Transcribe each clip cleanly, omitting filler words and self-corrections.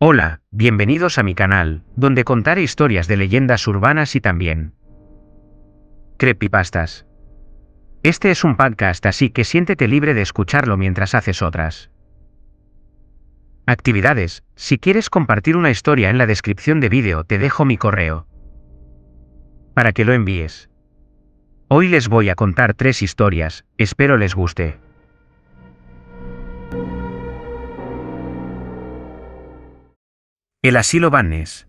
Hola, bienvenidos a mi canal, donde contaré historias de leyendas urbanas y también creepypastas. Este es un podcast, así que siéntete libre de escucharlo mientras haces otras actividades. Si quieres compartir una historia, en la descripción de vídeo te dejo mi correo para que lo envíes. Hoy les voy a contar 3 historias, espero les guste. El asilo Van Ness.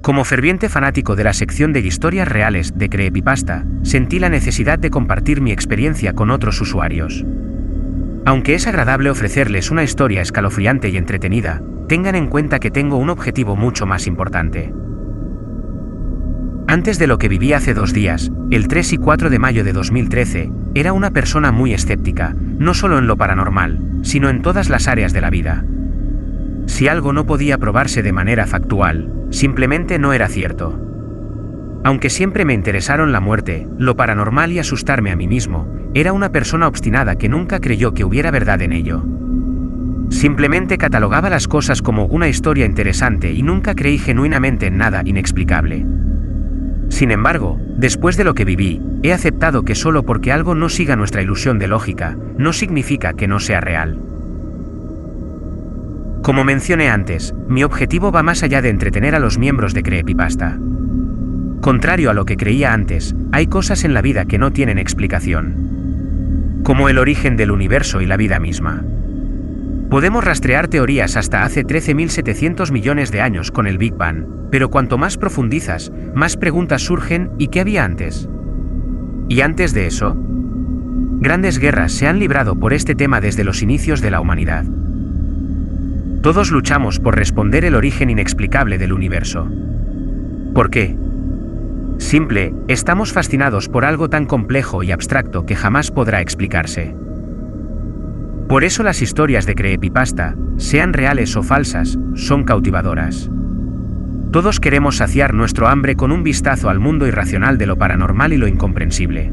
Como ferviente fanático de la sección de historias reales de Creepypasta, sentí la necesidad de compartir mi experiencia con otros usuarios. Aunque es agradable ofrecerles una historia escalofriante y entretenida, tengan en cuenta que tengo un objetivo mucho más importante. Antes de lo que viví hace 2 días, el 3 y 4 de mayo de 2013, era una persona muy escéptica, no solo en lo paranormal, sino en todas las áreas de la vida. Si algo no podía probarse de manera factual, simplemente no era cierto. Aunque siempre me interesaron la muerte, lo paranormal y asustarme a mí mismo, era una persona obstinada que nunca creyó que hubiera verdad en ello. Simplemente catalogaba las cosas como una historia interesante y nunca creí genuinamente en nada inexplicable. Sin embargo, después de lo que viví, he aceptado que solo porque algo no siga nuestra ilusión de lógica, no significa que no sea real. Como mencioné antes, mi objetivo va más allá de entretener a los miembros de Creepypasta. Contrario a lo que creía antes, hay cosas en la vida que no tienen explicación. Como el origen del universo y la vida misma. Podemos rastrear teorías hasta hace 13.700 millones de años con el Big Bang, pero cuanto más profundizas, más preguntas surgen: ¿y qué había antes? ¿Y antes de eso? Grandes guerras se han librado por este tema desde los inicios de la humanidad. Todos luchamos por responder el origen inexplicable del universo. ¿Por qué? Simple, estamos fascinados por algo tan complejo y abstracto que jamás podrá explicarse. Por eso las historias de Creepypasta, sean reales o falsas, son cautivadoras. Todos queremos saciar nuestro hambre con un vistazo al mundo irracional de lo paranormal y lo incomprensible.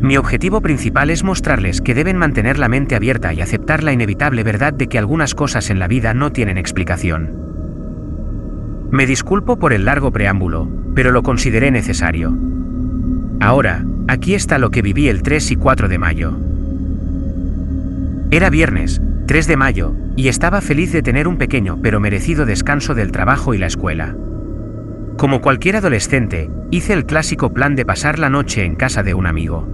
Mi objetivo principal es mostrarles que deben mantener la mente abierta y aceptar la inevitable verdad de que algunas cosas en la vida no tienen explicación. Me disculpo por el largo preámbulo, pero lo consideré necesario. Ahora, aquí está lo que viví el 3 y 4 de mayo. Era viernes, 3 de mayo, y estaba feliz de tener un pequeño pero merecido descanso del trabajo y la escuela. Como cualquier adolescente, hice el clásico plan de pasar la noche en casa de un amigo.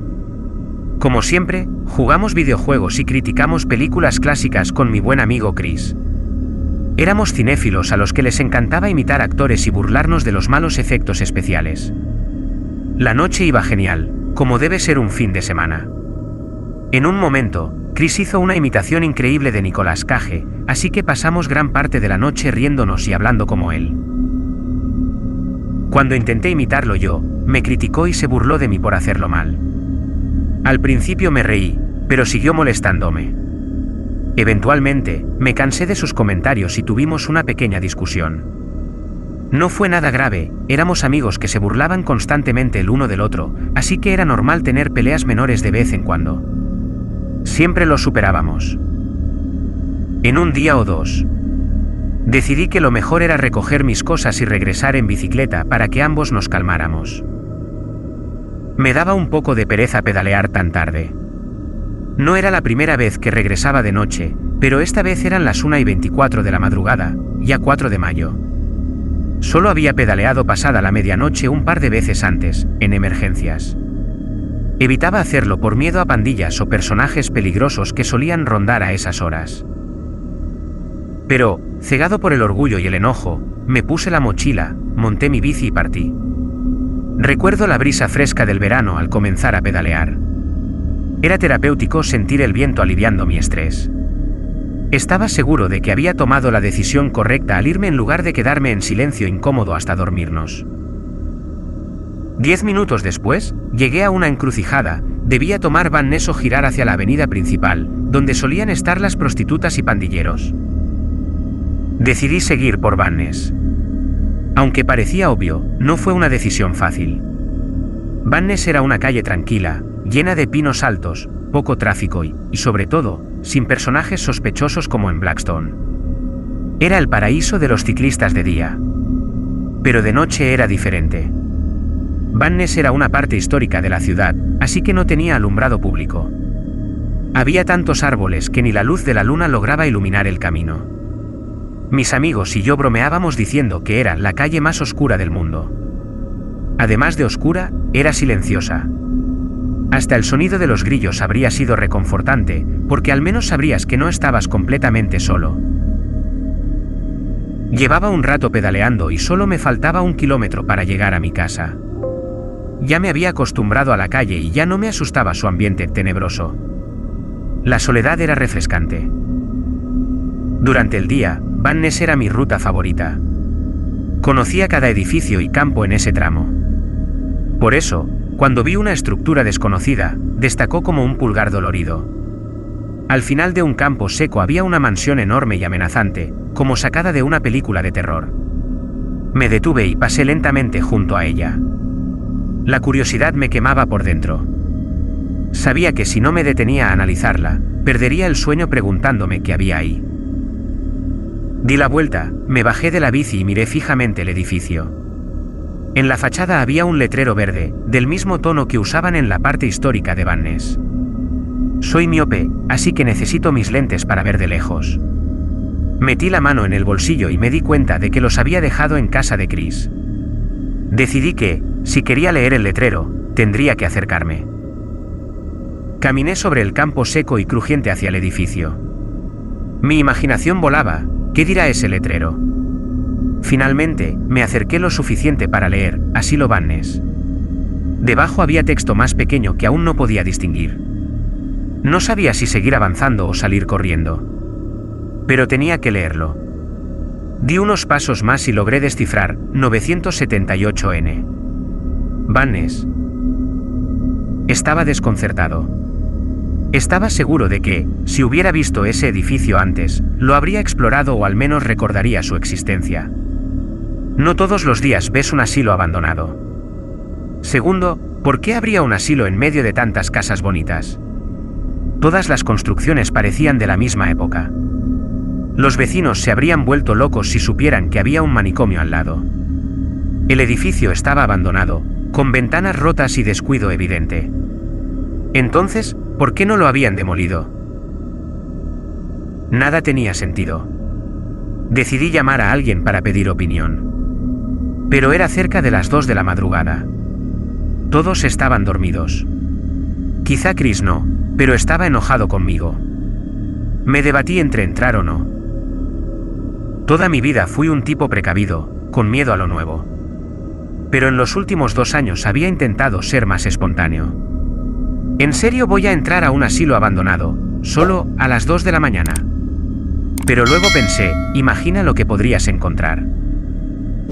Como siempre, jugamos videojuegos y criticamos películas clásicas con mi buen amigo Chris. Éramos cinéfilos a los que les encantaba imitar actores y burlarnos de los malos efectos especiales. La noche iba genial, como debe ser un fin de semana. En un momento, Chris hizo una imitación increíble de Nicolas Cage, así que pasamos gran parte de la noche riéndonos y hablando como él. Cuando intenté imitarlo yo, me criticó y se burló de mí por hacerlo mal. Al principio me reí, pero siguió molestándome. Eventualmente, me cansé de sus comentarios y tuvimos una pequeña discusión. No fue nada grave, éramos amigos que se burlaban constantemente el uno del otro, así que era normal tener peleas menores de vez en cuando. Siempre lo superábamos. En un día o 2, decidí que lo mejor era recoger mis cosas y regresar en bicicleta para que ambos nos calmáramos. Me daba un poco de pereza pedalear tan tarde. No era la primera vez que regresaba de noche, pero esta vez eran las 1:24 de la madrugada, ya 4 de mayo. Solo había pedaleado pasada la medianoche un par de veces antes, en emergencias. Evitaba hacerlo por miedo a pandillas o personajes peligrosos que solían rondar a esas horas. Pero, cegado por el orgullo y el enojo, me puse la mochila, monté mi bici y partí. Recuerdo la brisa fresca del verano al comenzar a pedalear. Era terapéutico sentir el viento aliviando mi estrés. Estaba seguro de que había tomado la decisión correcta al irme en lugar de quedarme en silencio incómodo hasta dormirnos. 10 minutos después, llegué a una encrucijada, debía tomar Van Ness o girar hacia la avenida principal, donde solían estar las prostitutas y pandilleros. Decidí seguir por Van Ness. Aunque parecía obvio, no fue una decisión fácil. Van Ness era una calle tranquila, llena de pinos altos, poco tráfico y, sobre todo, sin personajes sospechosos como en Blackstone. Era el paraíso de los ciclistas de día. Pero de noche era diferente. Van Ness era una parte histórica de la ciudad, así que no tenía alumbrado público. Había tantos árboles que ni la luz de la luna lograba iluminar el camino. Mis amigos y yo bromeábamos diciendo que era la calle más oscura del mundo. Además de oscura, era silenciosa. Hasta el sonido de los grillos habría sido reconfortante, porque al menos sabrías que no estabas completamente solo. Llevaba un rato pedaleando y solo me faltaba 1 kilómetro para llegar a mi casa. Ya me había acostumbrado a la calle y ya no me asustaba su ambiente tenebroso. La soledad era refrescante. Durante el día, Van Ness era mi ruta favorita. Conocía cada edificio y campo en ese tramo. Por eso, cuando vi una estructura desconocida, destacó como un pulgar dolorido. Al final de un campo seco había una mansión enorme y amenazante, como sacada de una película de terror. Me detuve y pasé lentamente junto a ella. La curiosidad me quemaba por dentro. Sabía que si no me detenía a analizarla, perdería el sueño preguntándome qué había ahí. Di la vuelta, me bajé de la bici y miré fijamente el edificio. En la fachada había un letrero verde, del mismo tono que usaban en la parte histórica de Van Ness. Soy miope, así que necesito mis lentes para ver de lejos. Metí la mano en el bolsillo y me di cuenta de que los había dejado en casa de Chris. Decidí que, si quería leer el letrero, tendría que acercarme. Caminé sobre el campo seco y crujiente hacia el edificio. Mi imaginación volaba. ¿Qué dirá ese letrero? Finalmente, me acerqué lo suficiente para leer, Asilo Van Ness. Debajo había texto más pequeño que aún no podía distinguir. No sabía si seguir avanzando o salir corriendo. Pero tenía que leerlo. Di unos pasos más y logré descifrar 978N. Van Ness. Estaba desconcertado. Estaba seguro de que, si hubiera visto ese edificio antes, lo habría explorado o al menos recordaría su existencia. No todos los días ves un asilo abandonado. Segundo, ¿por qué habría un asilo en medio de tantas casas bonitas? Todas las construcciones parecían de la misma época. Los vecinos se habrían vuelto locos si supieran que había un manicomio al lado. El edificio estaba abandonado, con ventanas rotas y descuido evidente. Entonces, ¿por qué no lo habían demolido? Nada tenía sentido. Decidí llamar a alguien para pedir opinión. Pero era cerca de las 2 de la madrugada. Todos estaban dormidos. Quizá Chris no, pero estaba enojado conmigo. Me debatí entre entrar o no. Toda mi vida fui un tipo precavido, con miedo a lo nuevo. Pero en los últimos 2 años había intentado ser más espontáneo. ¿En serio voy a entrar a un asilo abandonado, solo a las 2 de la mañana? Pero luego pensé, imagina lo que podrías encontrar.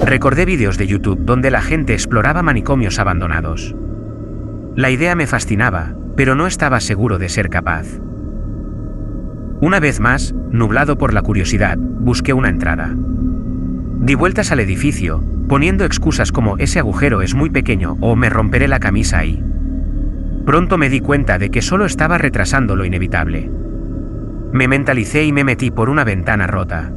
Recordé vídeos de YouTube donde la gente exploraba manicomios abandonados. La idea me fascinaba, pero no estaba seguro de ser capaz. Una vez más, nublado por la curiosidad, busqué una entrada. Di vueltas al edificio, poniendo excusas como ese agujero es muy pequeño o me romperé la camisa ahí. Pronto me di cuenta de que solo estaba retrasando lo inevitable. Me mentalicé y me metí por una ventana rota.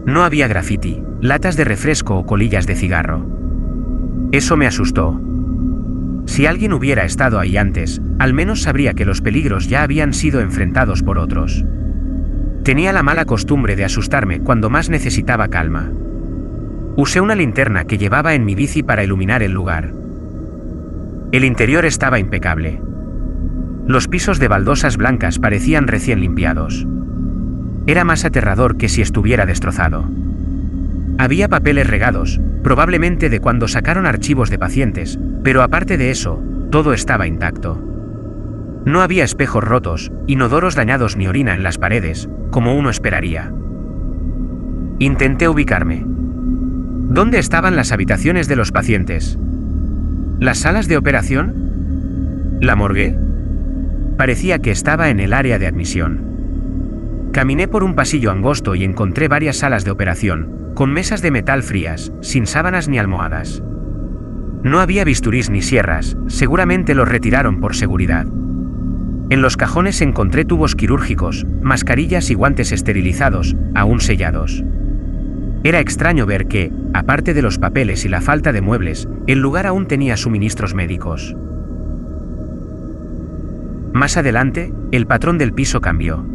No había graffiti, latas de refresco o colillas de cigarro. Eso me asustó. Si alguien hubiera estado ahí antes, al menos sabría que los peligros ya habían sido enfrentados por otros. Tenía la mala costumbre de asustarme cuando más necesitaba calma. Usé una linterna que llevaba en mi bici para iluminar el lugar. El interior estaba impecable. Los pisos de baldosas blancas parecían recién limpiados. Era más aterrador que si estuviera destrozado. Había papeles regados, probablemente de cuando sacaron archivos de pacientes, pero aparte de eso, todo estaba intacto. No había espejos rotos, inodoros dañados ni orina en las paredes, como uno esperaría. Intenté ubicarme. ¿Dónde estaban las habitaciones de los pacientes? ¿Las salas de operación? ¿La morgue? Parecía que estaba en el área de admisión. Caminé por un pasillo angosto y encontré varias salas de operación, con mesas de metal frías, sin sábanas ni almohadas. No había bisturís ni sierras, seguramente los retiraron por seguridad. En los cajones encontré tubos quirúrgicos, mascarillas y guantes esterilizados, aún sellados. Era extraño ver que, aparte de los papeles y la falta de muebles, el lugar aún tenía suministros médicos. Más adelante, el patrón del piso cambió.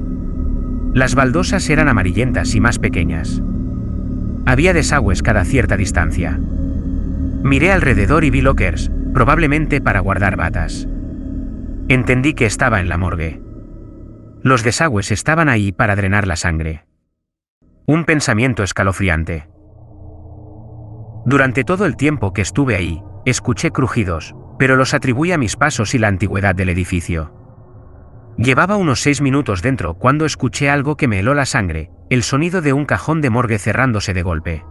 Las baldosas eran amarillentas y más pequeñas. Había desagües cada cierta distancia. Miré alrededor y vi lockers, probablemente para guardar batas. Entendí que estaba en la morgue. Los desagües estaban ahí para drenar la sangre. Un pensamiento escalofriante. Durante todo el tiempo que estuve ahí, escuché crujidos, pero los atribuí a mis pasos y la antigüedad del edificio. Llevaba unos 6 minutos dentro cuando escuché algo que me heló la sangre, el sonido de un cajón de morgue cerrándose de golpe.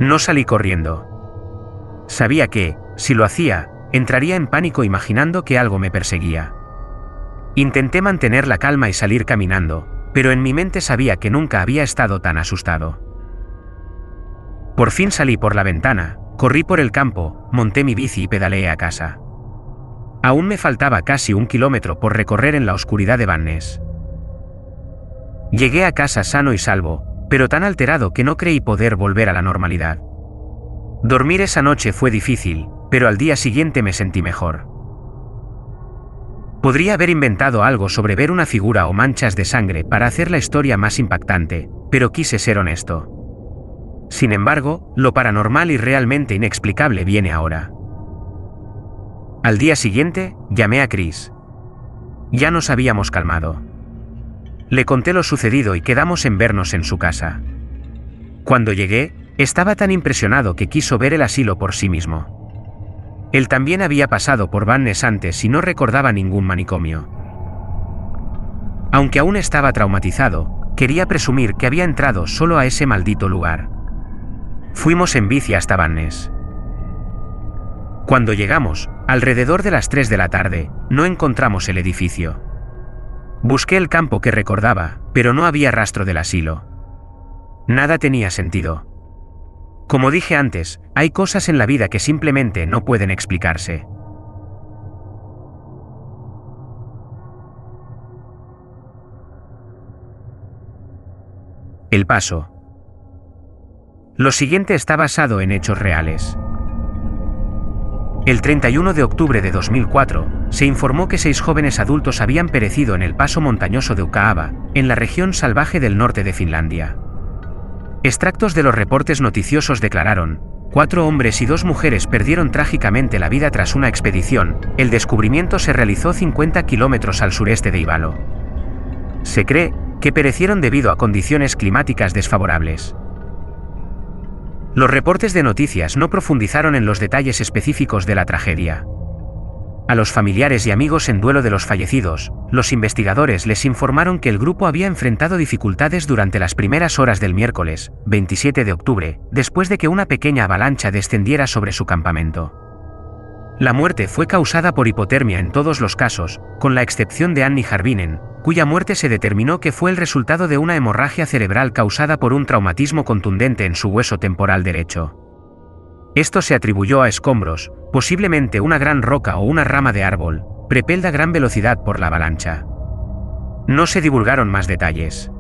No salí corriendo. Sabía que, si lo hacía, entraría en pánico imaginando que algo me perseguía. Intenté mantener la calma y salir caminando, pero en mi mente sabía que nunca había estado tan asustado. Por fin salí por la ventana, corrí por el campo, monté mi bici y pedaleé a casa. Aún me faltaba casi 1 kilómetro por recorrer en la oscuridad de Van Ness. Llegué a casa sano y salvo, pero tan alterado que no creí poder volver a la normalidad. Dormir esa noche fue difícil, pero al día siguiente me sentí mejor. Podría haber inventado algo sobre ver una figura o manchas de sangre para hacer la historia más impactante, pero quise ser honesto. Sin embargo, lo paranormal y realmente inexplicable viene ahora. Al día siguiente, llamé a Chris. Ya nos habíamos calmado. Le conté lo sucedido y quedamos en vernos en su casa. Cuando llegué, estaba tan impresionado que quiso ver el asilo por sí mismo. Él también había pasado por Van Ness antes y no recordaba ningún manicomio. Aunque aún estaba traumatizado, quería presumir que había entrado solo a ese maldito lugar. Fuimos en bici hasta Van Ness. Cuando llegamos, alrededor de las 3 de la tarde, no encontramos el edificio. Busqué el campo que recordaba, pero no había rastro del asilo. Nada tenía sentido. Como dije antes, hay cosas en la vida que simplemente no pueden explicarse. El Paso. Lo siguiente está basado en hechos reales. El 31 de octubre de 2004, se informó que 6 jóvenes adultos habían perecido en el paso montañoso de Ukaava, en la región salvaje del norte de Finlandia. Extractos de los reportes noticiosos declararon: 4 hombres y 2 mujeres perdieron trágicamente la vida tras una expedición. El descubrimiento se realizó 50 kilómetros al sureste de Ivalo. Se cree que perecieron debido a condiciones climáticas desfavorables. Los reportes de noticias no profundizaron en los detalles específicos de la tragedia. A los familiares y amigos en duelo de los fallecidos, los investigadores les informaron que el grupo había enfrentado dificultades durante las primeras horas del miércoles, 27 de octubre, después de que una pequeña avalancha descendiera sobre su campamento. La muerte fue causada por hipotermia en todos los casos, con la excepción de Annie Harvinen, cuya muerte se determinó que fue el resultado de una hemorragia cerebral causada por un traumatismo contundente en su hueso temporal derecho. Esto se atribuyó a escombros, posiblemente una gran roca o una rama de árbol, propelda a gran velocidad por la avalancha. No se divulgaron más detalles.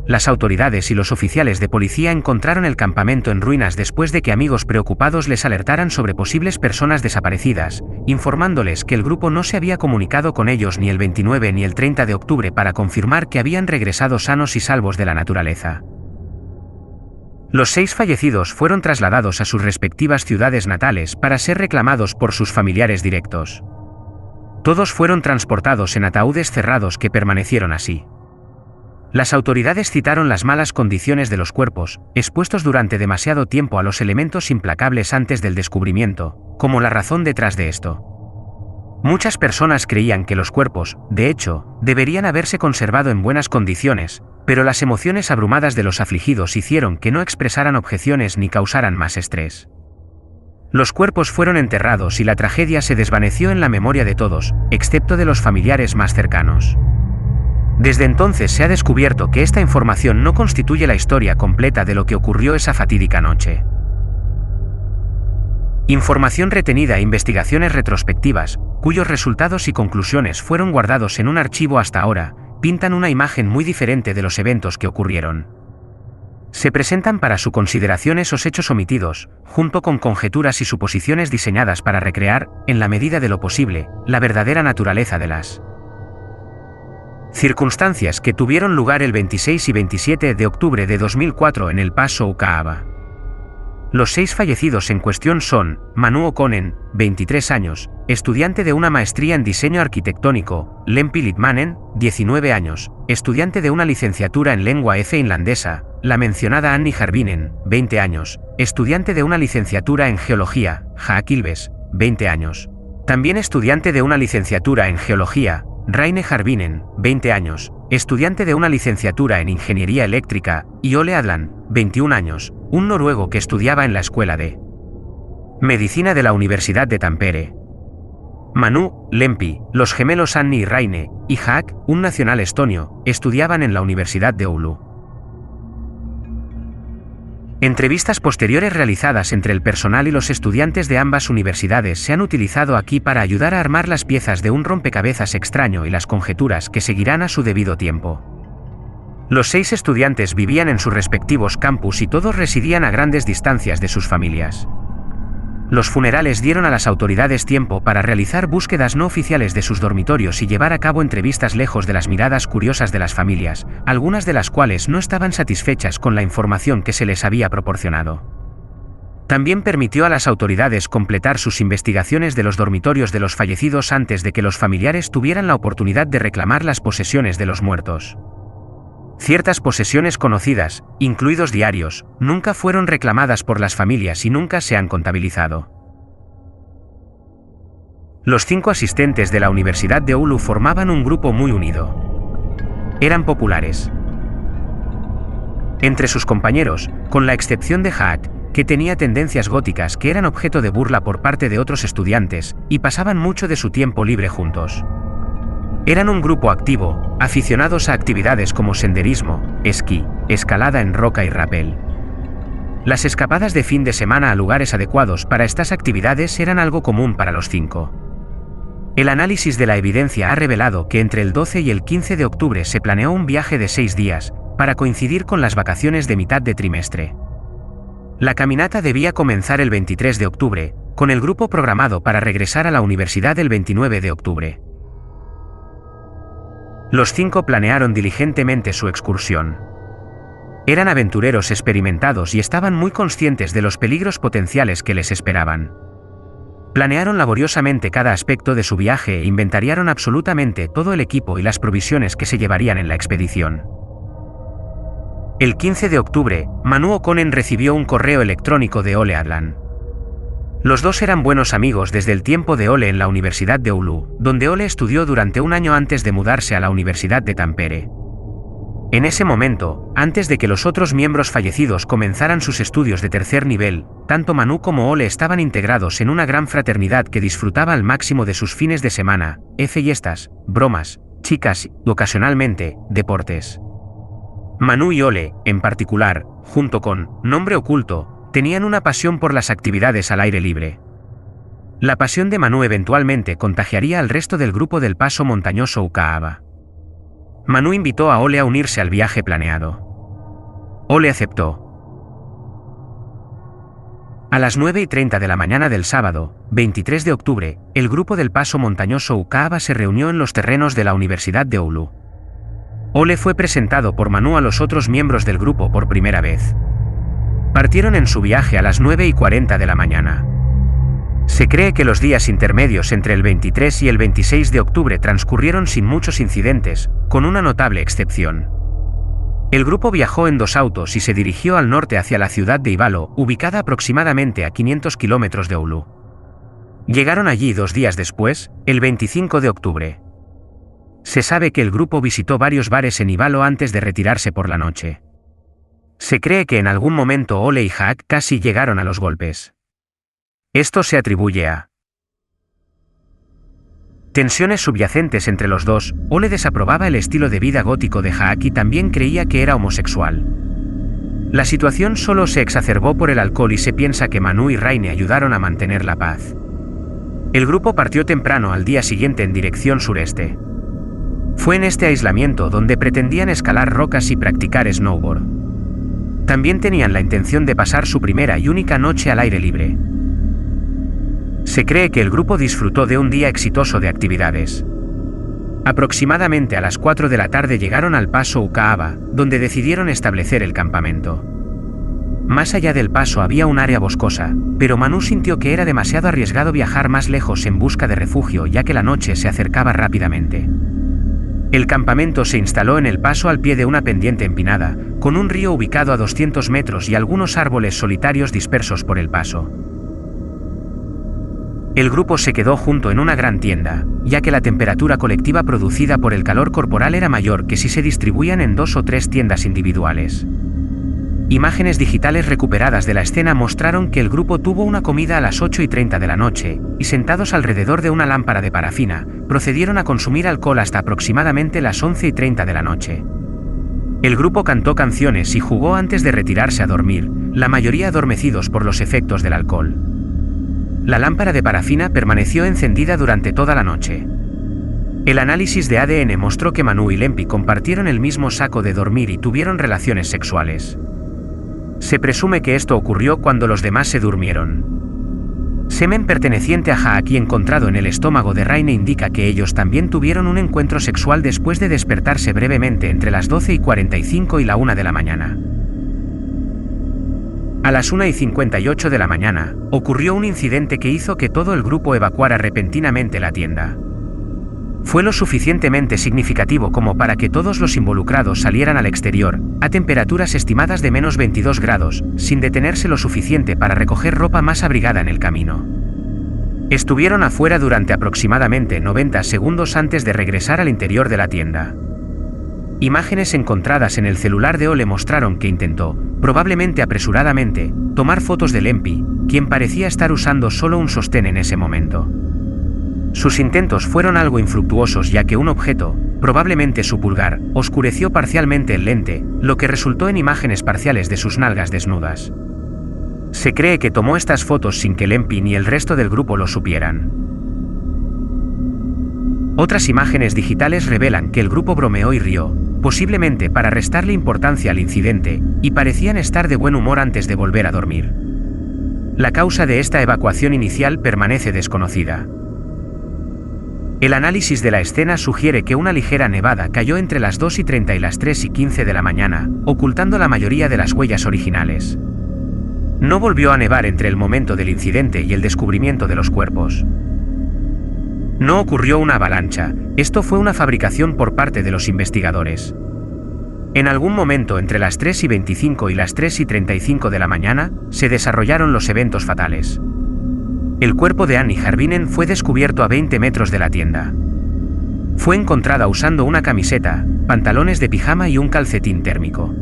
Las autoridades y los oficiales de policía encontraron el campamento en ruinas después de que amigos preocupados les alertaran sobre posibles personas desaparecidas, informándoles que el grupo no se había comunicado con ellos ni el 29 ni el 30 de octubre para confirmar que habían regresado sanos y salvos de la naturaleza. Los 6 fallecidos fueron trasladados a sus respectivas ciudades natales para ser reclamados por sus familiares directos. Todos fueron transportados en ataúdes cerrados que permanecieron así. Las autoridades citaron las malas condiciones de los cuerpos, expuestos durante demasiado tiempo a los elementos implacables antes del descubrimiento, como la razón detrás de esto. Muchas personas creían que los cuerpos, de hecho, deberían haberse conservado en buenas condiciones, pero las emociones abrumadas de los afligidos hicieron que no expresaran objeciones ni causaran más estrés. Los cuerpos fueron enterrados y la tragedia se desvaneció en la memoria de todos, excepto de los familiares más cercanos. Desde entonces se ha descubierto que esta información no constituye la historia completa de lo que ocurrió esa fatídica noche. Información retenida e investigaciones retrospectivas, cuyos resultados y conclusiones fueron guardados en un archivo hasta ahora, pintan una imagen muy diferente de los eventos que ocurrieron. Se presentan para su consideración esos hechos omitidos, junto con conjeturas y suposiciones diseñadas para recrear, en la medida de lo posible, la verdadera naturaleza de las circunstancias que tuvieron lugar el 26 y 27 de octubre de 2004 en El Paso, Ucayali. Los 6 fallecidos en cuestión son Manu O'Connell, 23 años, estudiante de una maestría en diseño arquitectónico; Lempi Litmanen, 19 años, estudiante de una licenciatura en lengua finlandesa; la mencionada Anni Järvinen, 20 años, estudiante de una licenciatura en geología; Jaak Ilves, 20 años, también estudiante de una licenciatura en geología; Raine Järvinen, 20 años, estudiante de una licenciatura en ingeniería eléctrica; y Ole Adland, 21 años, un noruego que estudiaba en la Escuela de Medicina de la Universidad de Tampere. Manu, Lempi, los gemelos Anni y Raine, y Jaak, un nacional estonio, estudiaban en la Universidad de Oulu. Entrevistas posteriores realizadas entre el personal y los estudiantes de ambas universidades se han utilizado aquí para ayudar a armar las piezas de un rompecabezas extraño y las conjeturas que seguirán a su debido tiempo. Los 6 estudiantes vivían en sus respectivos campus y todos residían a grandes distancias de sus familias. Los funerales dieron a las autoridades tiempo para realizar búsquedas no oficiales de sus dormitorios y llevar a cabo entrevistas lejos de las miradas curiosas de las familias, algunas de las cuales no estaban satisfechas con la información que se les había proporcionado. También permitió a las autoridades completar sus investigaciones de los dormitorios de los fallecidos antes de que los familiares tuvieran la oportunidad de reclamar las posesiones de los muertos. Ciertas posesiones conocidas, incluidos diarios, nunca fueron reclamadas por las familias y nunca se han contabilizado. Los 5 asistentes de la Universidad de Oulu formaban un grupo muy unido. Eran populares entre sus compañeros, con la excepción de Jaak, que tenía tendencias góticas que eran objeto de burla por parte de otros estudiantes, y pasaban mucho de su tiempo libre juntos. Eran un grupo activo, aficionados a actividades como senderismo, esquí, escalada en roca y rappel. Las escapadas de fin de semana a lugares adecuados para estas actividades eran algo común para los 5. El análisis de la evidencia ha revelado que entre el 12 y el 15 de octubre se planeó un viaje de 6 días, para coincidir con las vacaciones de mitad de trimestre. La caminata debía comenzar el 23 de octubre, con el grupo programado para regresar a la universidad el 29 de octubre. Los 5 planearon diligentemente su excursión. Eran aventureros experimentados y estaban muy conscientes de los peligros potenciales que les esperaban. Planearon laboriosamente cada aspecto de su viaje e inventariaron absolutamente todo el equipo y las provisiones que se llevarían en la expedición. El 15 de octubre, Manu O'Connell recibió un correo electrónico de Ole Adland. Los 2 eran buenos amigos desde el tiempo de Ole en la Universidad de Oulu, donde Ole estudió durante un año antes de mudarse a la Universidad de Tampere. En ese momento, antes de que los otros miembros fallecidos comenzaran sus estudios de tercer nivel, tanto Manu como Ole estaban integrados en una gran fraternidad que disfrutaba al máximo de sus fines de semana, fiestas, bromas, chicas y, ocasionalmente, deportes. Manu y Ole, en particular, junto con Nombre Oculto, tenían una pasión por las actividades al aire libre. La pasión de Manu eventualmente contagiaría al resto del grupo del paso montañoso Ucayali. Manu invitó a Ole a unirse al viaje planeado. Ole aceptó. A las 9:30 de la mañana del sábado, 23 de octubre, el grupo del paso montañoso Ucayali se reunió en los terrenos de la Universidad de Oulu. Ole fue presentado por Manu a los otros miembros del grupo por primera vez. Partieron en su viaje a las 9:40 de la mañana. Se cree que los días intermedios entre el 23 y el 26 de octubre transcurrieron sin muchos incidentes, con una notable excepción. El grupo viajó en 2 autos y se dirigió al norte hacia la ciudad de Ivalo, ubicada aproximadamente a 500 kilómetros de Oulu. Llegaron allí 2 días después, el 25 de octubre. Se sabe que el grupo visitó varios bares en Ivalo antes de retirarse por la noche. Se cree que en algún momento Ole y Jaak casi llegaron a los golpes. Esto se atribuye a tensiones subyacentes entre los dos. Ole desaprobaba el estilo de vida gótico de Jaak y también creía que era homosexual. La situación solo se exacerbó por el alcohol y se piensa que Manu y Raine ayudaron a mantener la paz. El grupo partió temprano al día siguiente en dirección sureste. Fue en este aislamiento donde pretendían escalar rocas y practicar snowboard. También tenían la intención de pasar su primera y única noche al aire libre. Se cree que el grupo disfrutó de un día exitoso de actividades. Aproximadamente a las 4 de la tarde llegaron al paso Ukaaba, donde decidieron establecer el campamento. Más allá del paso había un área boscosa, pero Manu sintió que era demasiado arriesgado viajar más lejos en busca de refugio ya que la noche se acercaba rápidamente. El campamento se instaló en el paso al pie de una pendiente empinada, con un río ubicado a 200 metros y algunos árboles solitarios dispersos por el paso. El grupo se quedó junto en una gran tienda, ya que la temperatura colectiva producida por el calor corporal era mayor que si se distribuían en 2 o 3 tiendas individuales. Imágenes digitales recuperadas de la escena mostraron que el grupo tuvo una comida a las 8:30 de la noche, y sentados alrededor de una lámpara de parafina, procedieron a consumir alcohol hasta aproximadamente las 11:30 de la noche. El grupo cantó canciones y jugó antes de retirarse a dormir, la mayoría adormecidos por los efectos del alcohol. La lámpara de parafina permaneció encendida durante toda la noche. El análisis de ADN mostró que Manu y Lempi compartieron el mismo saco de dormir y tuvieron relaciones sexuales. Se presume que esto ocurrió cuando los demás se durmieron. Semen perteneciente a Haaki encontrado en el estómago de Raine indica que ellos también tuvieron un encuentro sexual después de despertarse brevemente entre las 12:45 y la 1 de la mañana. A las 1:58 de la mañana, ocurrió un incidente que hizo que todo el grupo evacuara repentinamente la tienda. Fue lo suficientemente significativo como para que todos los involucrados salieran al exterior, a temperaturas estimadas de menos 22 grados, sin detenerse lo suficiente para recoger ropa más abrigada en el camino. Estuvieron afuera durante aproximadamente 90 segundos antes de regresar al interior de la tienda. Imágenes encontradas en el celular de Ole mostraron que intentó, probablemente apresuradamente, tomar fotos de Lempi, quien parecía estar usando solo un sostén en ese momento. Sus intentos fueron algo infructuosos ya que un objeto, probablemente su pulgar, oscureció parcialmente el lente, lo que resultó en imágenes parciales de sus nalgas desnudas. Se cree que tomó estas fotos sin que Lempi ni el resto del grupo lo supieran. Otras imágenes digitales revelan que el grupo bromeó y rió, posiblemente para restarle importancia al incidente, y parecían estar de buen humor antes de volver a dormir. La causa de esta evacuación inicial permanece desconocida. El análisis de la escena sugiere que una ligera nevada cayó entre las 2:30 y las 3:15 de la mañana, ocultando la mayoría de las huellas originales. No volvió a nevar entre el momento del incidente y el descubrimiento de los cuerpos. No ocurrió una avalancha, esto fue una fabricación por parte de los investigadores. En algún momento entre las 3:25 y las 3:35 de la mañana, se desarrollaron los eventos fatales. El cuerpo de Annie Harvinen fue descubierto a 20 metros de la tienda. Fue encontrada usando una camiseta, pantalones de pijama y un calcetín térmico.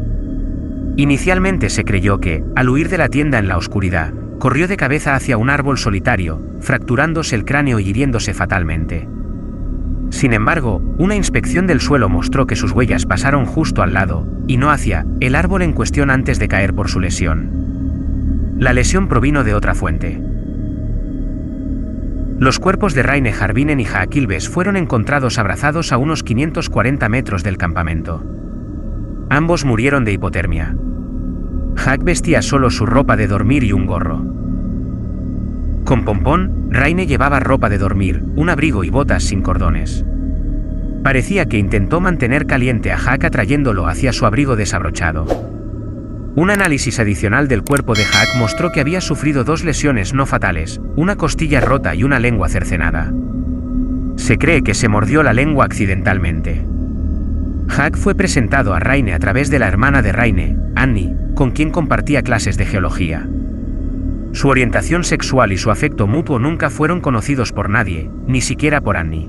Inicialmente se creyó que, al huir de la tienda en la oscuridad, corrió de cabeza hacia un árbol solitario, fracturándose el cráneo y hiriéndose fatalmente. Sin embargo, una inspección del suelo mostró que sus huellas pasaron justo al lado, y no hacia, el árbol en cuestión antes de caer por su lesión. La lesión provino de otra fuente. Los cuerpos de Raine Harvinen y Haakilves fueron encontrados abrazados a unos 540 metros del campamento. Ambos murieron de hipotermia. Haak vestía solo su ropa de dormir y un gorro. Con pompón, Raine llevaba ropa de dormir, un abrigo y botas sin cordones. Parecía que intentó mantener caliente a Haak atrayéndolo hacia su abrigo desabrochado. Un análisis adicional del cuerpo de Haak mostró que había sufrido 2 lesiones no fatales, una costilla rota y una lengua cercenada. Se cree que se mordió la lengua accidentalmente. Haak fue presentado a Raine a través de la hermana de Raine, Annie, con quien compartía clases de geología. Su orientación sexual y su afecto mutuo nunca fueron conocidos por nadie, ni siquiera por Annie.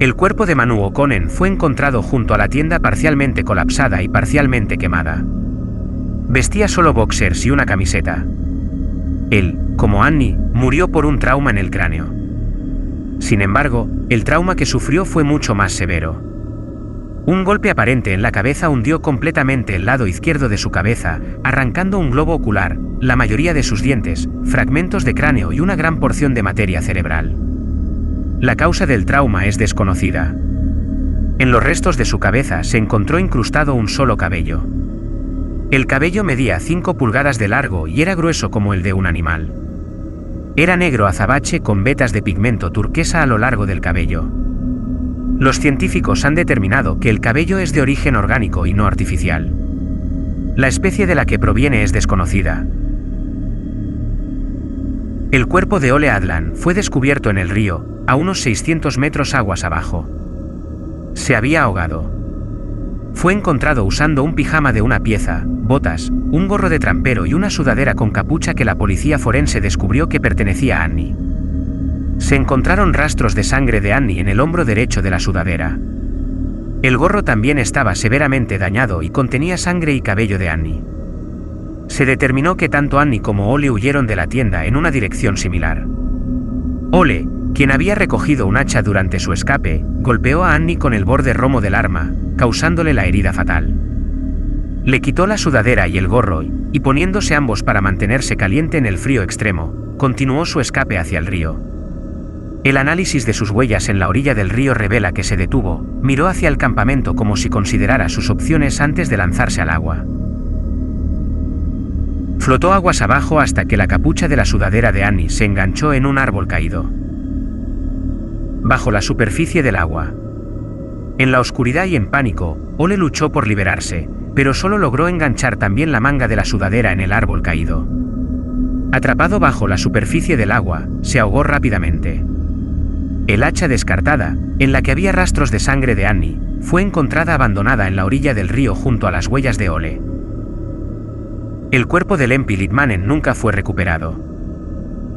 El cuerpo de Manu O'Connor fue encontrado junto a la tienda parcialmente colapsada y parcialmente quemada. Vestía solo boxers y una camiseta. Él, como Annie, murió por un trauma en el cráneo. Sin embargo, el trauma que sufrió fue mucho más severo. Un golpe aparente en la cabeza hundió completamente el lado izquierdo de su cabeza, arrancando un globo ocular, la mayoría de sus dientes, fragmentos de cráneo y una gran porción de materia cerebral. La causa del trauma es desconocida. En los restos de su cabeza se encontró incrustado un solo cabello. El cabello medía 5 pulgadas de largo y era grueso como el de un animal. Era negro azabache con vetas de pigmento turquesa a lo largo del cabello. Los científicos han determinado que el cabello es de origen orgánico y no artificial. La especie de la que proviene es desconocida. El cuerpo de Ole Adlan fue descubierto en el río, a unos 600 metros aguas abajo. Se había ahogado. Fue encontrado usando un pijama de una pieza, botas, un gorro de trampero y una sudadera con capucha que la policía forense descubrió que pertenecía a Annie. Se encontraron rastros de sangre de Annie en el hombro derecho de la sudadera. El gorro también estaba severamente dañado y contenía sangre y cabello de Annie. Se determinó que tanto Annie como Ole huyeron de la tienda en una dirección similar. Ole, quien había recogido un hacha durante su escape, golpeó a Annie con el borde romo del arma, causándole la herida fatal. Le quitó la sudadera y el gorro y poniéndose ambos para mantenerse caliente en el frío extremo, continuó su escape hacia el río. El análisis de sus huellas en la orilla del río revela que se detuvo, miró hacia el campamento como si considerara sus opciones antes de lanzarse al agua. Flotó aguas abajo hasta que la capucha de la sudadera de Annie se enganchó en un árbol caído. Bajo la superficie del agua. En la oscuridad y en pánico, Ole luchó por liberarse, pero solo logró enganchar también la manga de la sudadera en el árbol caído. Atrapado bajo la superficie del agua, se ahogó rápidamente. El hacha descartada, en la que había rastros de sangre de Annie, fue encontrada abandonada en la orilla del río junto a las huellas de Ole. El cuerpo de Lempi Litmanen nunca fue recuperado.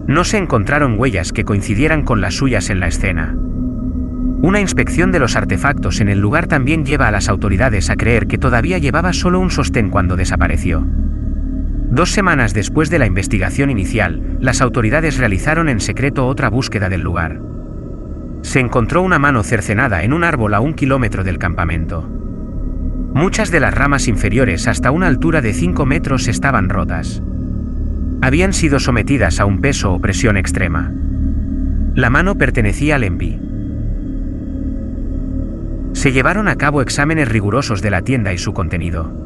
No se encontraron huellas que coincidieran con las suyas en la escena. Una inspección de los artefactos en el lugar también lleva a las autoridades a creer que todavía llevaba solo un sostén cuando desapareció. 2 semanas después de la investigación inicial, las autoridades realizaron en secreto otra búsqueda del lugar. Se encontró una mano cercenada en un árbol a 1 kilómetro del campamento. Muchas de las ramas inferiores hasta una altura de 5 metros estaban rotas. Habían sido sometidas a un peso o presión extrema. La mano pertenecía a Lempi. Se llevaron a cabo exámenes rigurosos de la tienda y su contenido.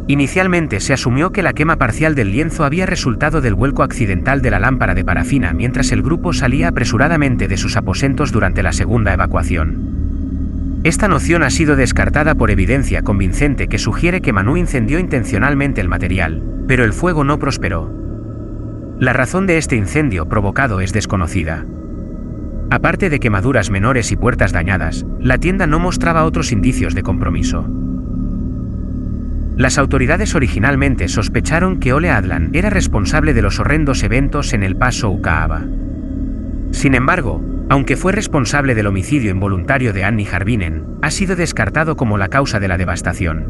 Inicialmente se asumió que la quema parcial del lienzo había resultado del vuelco accidental de la lámpara de parafina mientras el grupo salía apresuradamente de sus aposentos durante la segunda evacuación. Esta noción ha sido descartada por evidencia convincente que sugiere que Manu incendió intencionalmente el material, pero el fuego no prosperó. La razón de este incendio provocado es desconocida. Aparte de quemaduras menores y puertas dañadas, la tienda no mostraba otros indicios de compromiso. Las autoridades originalmente sospecharon que Ole Adlan era responsable de los horrendos eventos en el paso Ukaaba. Sin embargo, aunque fue responsable del homicidio involuntario de Annie Harvinen, ha sido descartado como la causa de la devastación.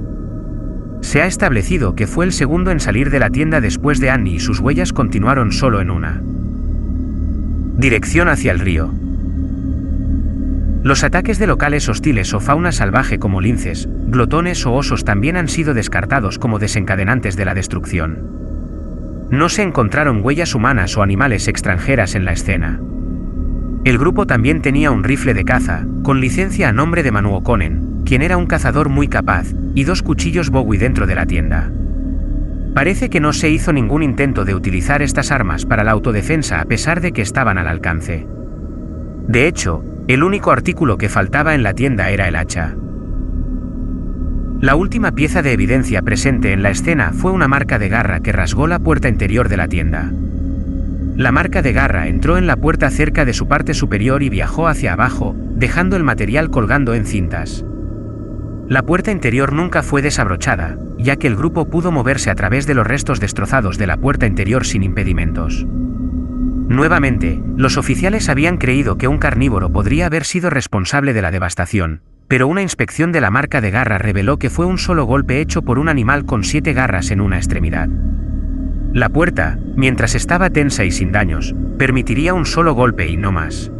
Se ha establecido que fue el segundo en salir de la tienda después de Annie y sus huellas continuaron solo en una dirección hacia el río. Los ataques de locales hostiles o fauna salvaje como linces, glotones o osos también han sido descartados como desencadenantes de la destrucción. No se encontraron huellas humanas o animales extranjeras en la escena. El grupo también tenía un rifle de caza, con licencia a nombre de Manu O'Conen, quien era un cazador muy capaz, y 2 cuchillos Bowie dentro de la tienda. Parece que no se hizo ningún intento de utilizar estas armas para la autodefensa a pesar de que estaban al alcance. De hecho, el único artículo que faltaba en la tienda era el hacha. La última pieza de evidencia presente en la escena fue una marca de garra que rasgó la puerta interior de la tienda. La marca de garra entró en la puerta cerca de su parte superior y viajó hacia abajo, dejando el material colgando en cintas. La puerta interior nunca fue desabrochada, ya que el grupo pudo moverse a través de los restos destrozados de la puerta interior sin impedimentos. Nuevamente, los oficiales habían creído que un carnívoro podría haber sido responsable de la devastación, pero una inspección de la marca de garra reveló que fue un solo golpe hecho por un animal con 7 garras en una extremidad. La puerta, mientras estaba tensa y sin daños, permitiría un solo golpe y no más.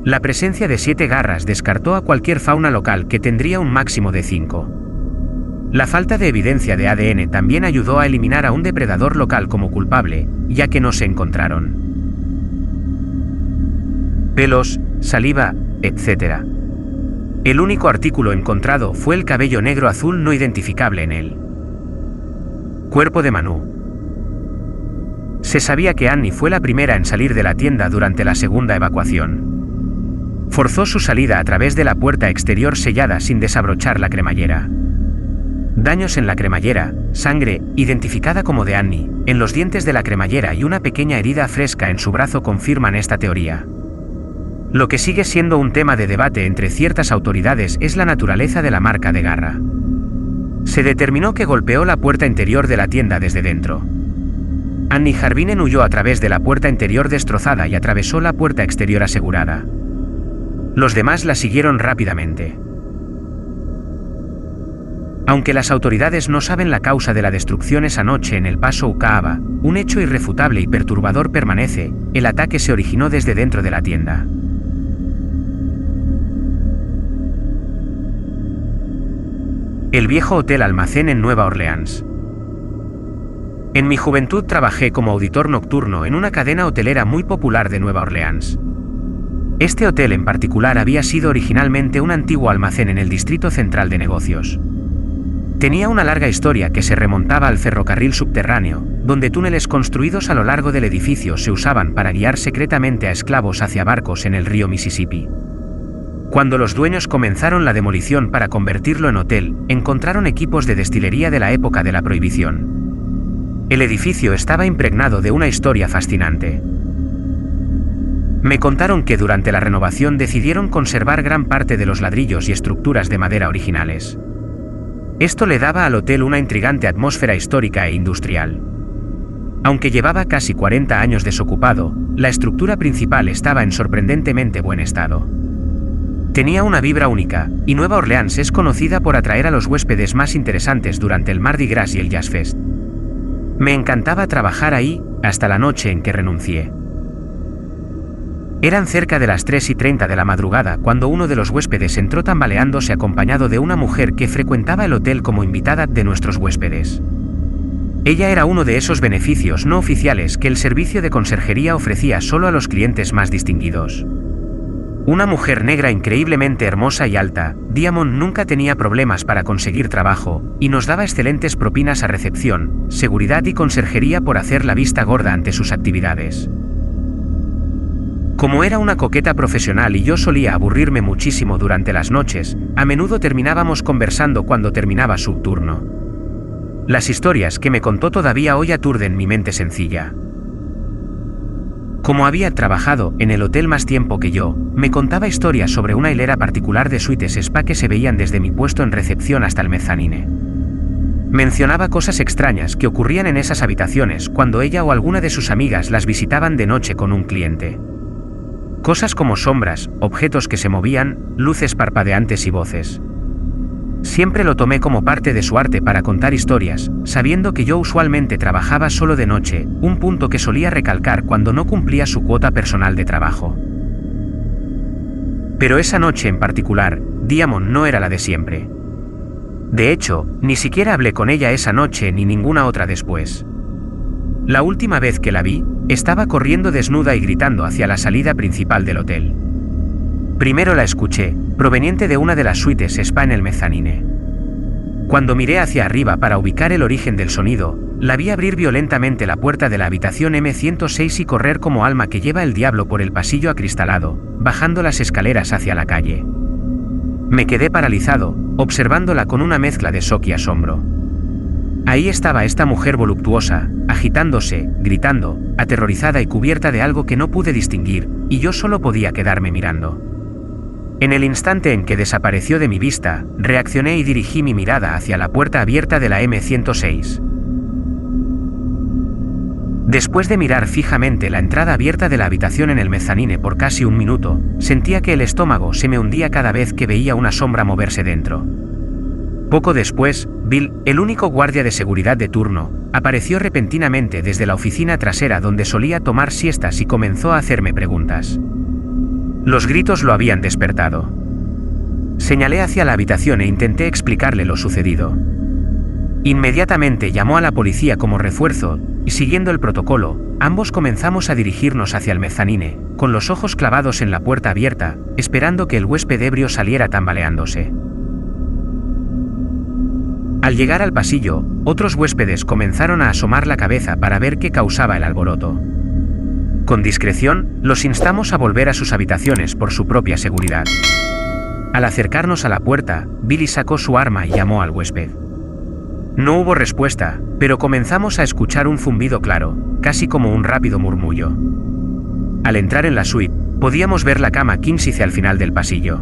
La presencia de 7 garras descartó a cualquier fauna local que tendría un máximo de 5. La falta de evidencia de ADN también ayudó a eliminar a un depredador local como culpable, ya que no se encontraron pelos, saliva, etc. El único artículo encontrado fue el cabello negro azul no identificable en el cuerpo de Manu. Se sabía que Annie fue la primera en salir de la tienda durante la segunda evacuación. Forzó su salida a través de la puerta exterior sellada sin desabrochar la cremallera. Daños en la cremallera, sangre, identificada como de Annie, en los dientes de la cremallera y una pequeña herida fresca en su brazo confirman esta teoría. Lo que sigue siendo un tema de debate entre ciertas autoridades es la naturaleza de la marca de garra. Se determinó que golpeó la puerta interior de la tienda desde dentro. Annie Harvinen huyó a través de la puerta interior destrozada y atravesó la puerta exterior asegurada. Los demás la siguieron rápidamente. Aunque las autoridades no saben la causa de la destrucción esa noche en el paso Ukaaba, un hecho irrefutable y perturbador permanece: el ataque se originó desde dentro de la tienda. El viejo hotel almacén en Nueva Orleans. En mi juventud trabajé como auditor nocturno en una cadena hotelera muy popular de Nueva Orleans. Este hotel en particular había sido originalmente un antiguo almacén en el distrito central de negocios. Tenía una larga historia que se remontaba al ferrocarril subterráneo, donde túneles construidos a lo largo del edificio se usaban para guiar secretamente a esclavos hacia barcos en el río Mississippi. Cuando los dueños comenzaron la demolición para convertirlo en hotel, encontraron equipos de destilería de la época de la Prohibición. El edificio estaba impregnado de una historia fascinante. Me contaron que durante la renovación decidieron conservar gran parte de los ladrillos y estructuras de madera originales. Esto le daba al hotel una intrigante atmósfera histórica e industrial. Aunque llevaba casi 40 años desocupado, la estructura principal estaba en sorprendentemente buen estado. Tenía una vibra única, y Nueva Orleans es conocida por atraer a los huéspedes más interesantes durante el Mardi Gras y el Jazz Fest. Me encantaba trabajar ahí, hasta la noche en que renuncié. Eran cerca de las 3:30 de la madrugada cuando uno de los huéspedes entró tambaleándose acompañado de una mujer que frecuentaba el hotel como invitada de nuestros huéspedes. Ella era uno de esos beneficios no oficiales que el servicio de conserjería ofrecía solo a los clientes más distinguidos. Una mujer negra increíblemente hermosa y alta, Diamond nunca tenía problemas para conseguir trabajo, y nos daba excelentes propinas a recepción, seguridad y conserjería por hacer la vista gorda ante sus actividades. Como era una coqueta profesional y yo solía aburrirme muchísimo durante las noches, a menudo terminábamos conversando cuando terminaba su turno. Las historias que me contó todavía hoy aturden mi mente sencilla. Como había trabajado en el hotel más tiempo que yo, me contaba historias sobre una hilera particular de suites spa que se veían desde mi puesto en recepción hasta el mezzanine. Mencionaba cosas extrañas que ocurrían en esas habitaciones cuando ella o alguna de sus amigas las visitaban de noche con un cliente. Cosas como sombras, objetos que se movían, luces parpadeantes y voces. Siempre lo tomé como parte de su arte para contar historias, sabiendo que yo usualmente trabajaba solo de noche, un punto que solía recalcar cuando no cumplía su cuota personal de trabajo. Pero esa noche en particular, Diamond no era la de siempre. De hecho, ni siquiera hablé con ella esa noche ni ninguna otra después. La última vez que la vi, estaba corriendo desnuda y gritando hacia la salida principal del hotel. Primero la escuché, proveniente de una de las suites spa en el mezzanine. Cuando miré hacia arriba para ubicar el origen del sonido, la vi abrir violentamente la puerta de la habitación M106 y correr como alma que lleva el diablo por el pasillo acristalado, bajando las escaleras hacia la calle. Me quedé paralizado, observándola con una mezcla de shock y asombro. Ahí estaba esta mujer voluptuosa, agitándose, gritando, aterrorizada y cubierta de algo que no pude distinguir, y yo solo podía quedarme mirando. En el instante en que desapareció de mi vista, reaccioné y dirigí mi mirada hacia la puerta abierta de la M106. Después de mirar fijamente la entrada abierta de la habitación en el mezzanine por casi un minuto, sentía que el estómago se me hundía cada vez que veía una sombra moverse dentro. Poco después, Bill, el único guardia de seguridad de turno, apareció repentinamente desde la oficina trasera donde solía tomar siestas y comenzó a hacerme preguntas. Los gritos lo habían despertado. Señalé hacia la habitación e intenté explicarle lo sucedido. Inmediatamente llamó a la policía como refuerzo, y siguiendo el protocolo, ambos comenzamos a dirigirnos hacia el mezanine, con los ojos clavados en la puerta abierta, esperando que el huésped ebrio saliera tambaleándose. Al llegar al pasillo, otros huéspedes comenzaron a asomar la cabeza para ver qué causaba el alboroto. Con discreción, los instamos a volver a sus habitaciones por su propia seguridad. Al acercarnos a la puerta, Billy sacó su arma y llamó al huésped. No hubo respuesta, pero comenzamos a escuchar un zumbido claro, casi como un rápido murmullo. Al entrar en la suite, podíamos ver la cama Kinsey al final del pasillo.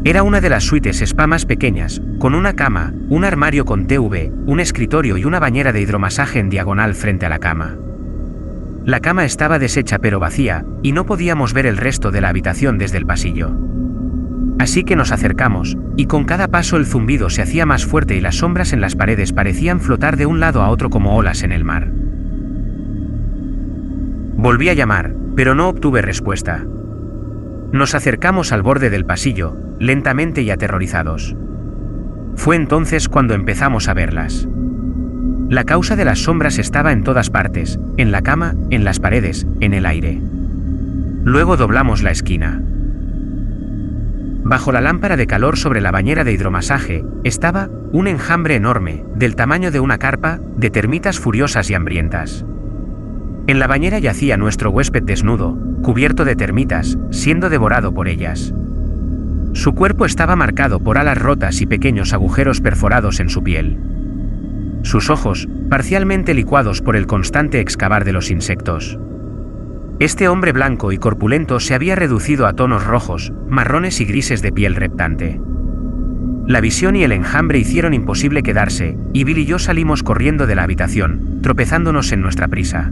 Era una de las suites spa más pequeñas, con una cama, un armario con TV, un escritorio y una bañera de hidromasaje en diagonal frente a la cama. La cama estaba deshecha pero vacía, y no podíamos ver el resto de la habitación desde el pasillo. Así que nos acercamos, y con cada paso el zumbido se hacía más fuerte y las sombras en las paredes parecían flotar de un lado a otro como olas en el mar. Volví a llamar, pero no obtuve respuesta. Nos acercamos al borde del pasillo, lentamente y aterrorizados. Fue entonces cuando empezamos a verlas. La causa de las sombras estaba en todas partes, en la cama, en las paredes, en el aire. Luego doblamos la esquina. Bajo la lámpara de calor sobre la bañera de hidromasaje, estaba un enjambre enorme, del tamaño de una carpa, de termitas furiosas y hambrientas. En la bañera yacía nuestro huésped desnudo, cubierto de termitas, siendo devorado por ellas. Su cuerpo estaba marcado por alas rotas y pequeños agujeros perforados en su piel. Sus ojos, parcialmente licuados por el constante excavar de los insectos. Este hombre blanco y corpulento se había reducido a tonos rojos, marrones y grises de piel reptante. La visión y el enjambre hicieron imposible quedarse, y Bill y yo salimos corriendo de la habitación, tropezándonos en nuestra prisa.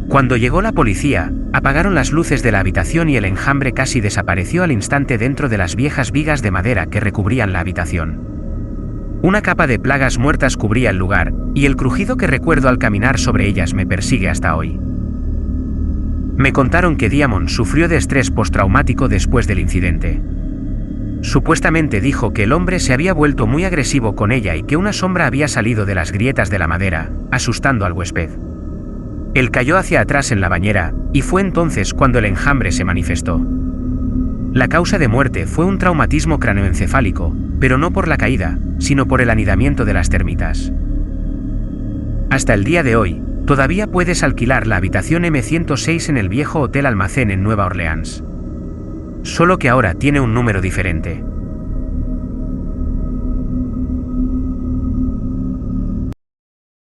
Cuando llegó la policía, apagaron las luces de la habitación y el enjambre casi desapareció al instante dentro de las viejas vigas de madera que recubrían la habitación. Una capa de plagas muertas cubría el lugar, y el crujido que recuerdo al caminar sobre ellas me persigue hasta hoy. Me contaron que Diamond sufrió de estrés postraumático después del incidente. Supuestamente dijo que el hombre se había vuelto muy agresivo con ella y que una sombra había salido de las grietas de la madera, asustando al huésped. Él cayó hacia atrás en la bañera, y fue entonces cuando el enjambre se manifestó. La causa de muerte fue un traumatismo craneoencefálico, pero no por la caída, sino por el anidamiento de las termitas. Hasta el día de hoy, todavía puedes alquilar la habitación M106 en el viejo Hotel Almacén en Nueva Orleans. Solo que ahora tiene un número diferente.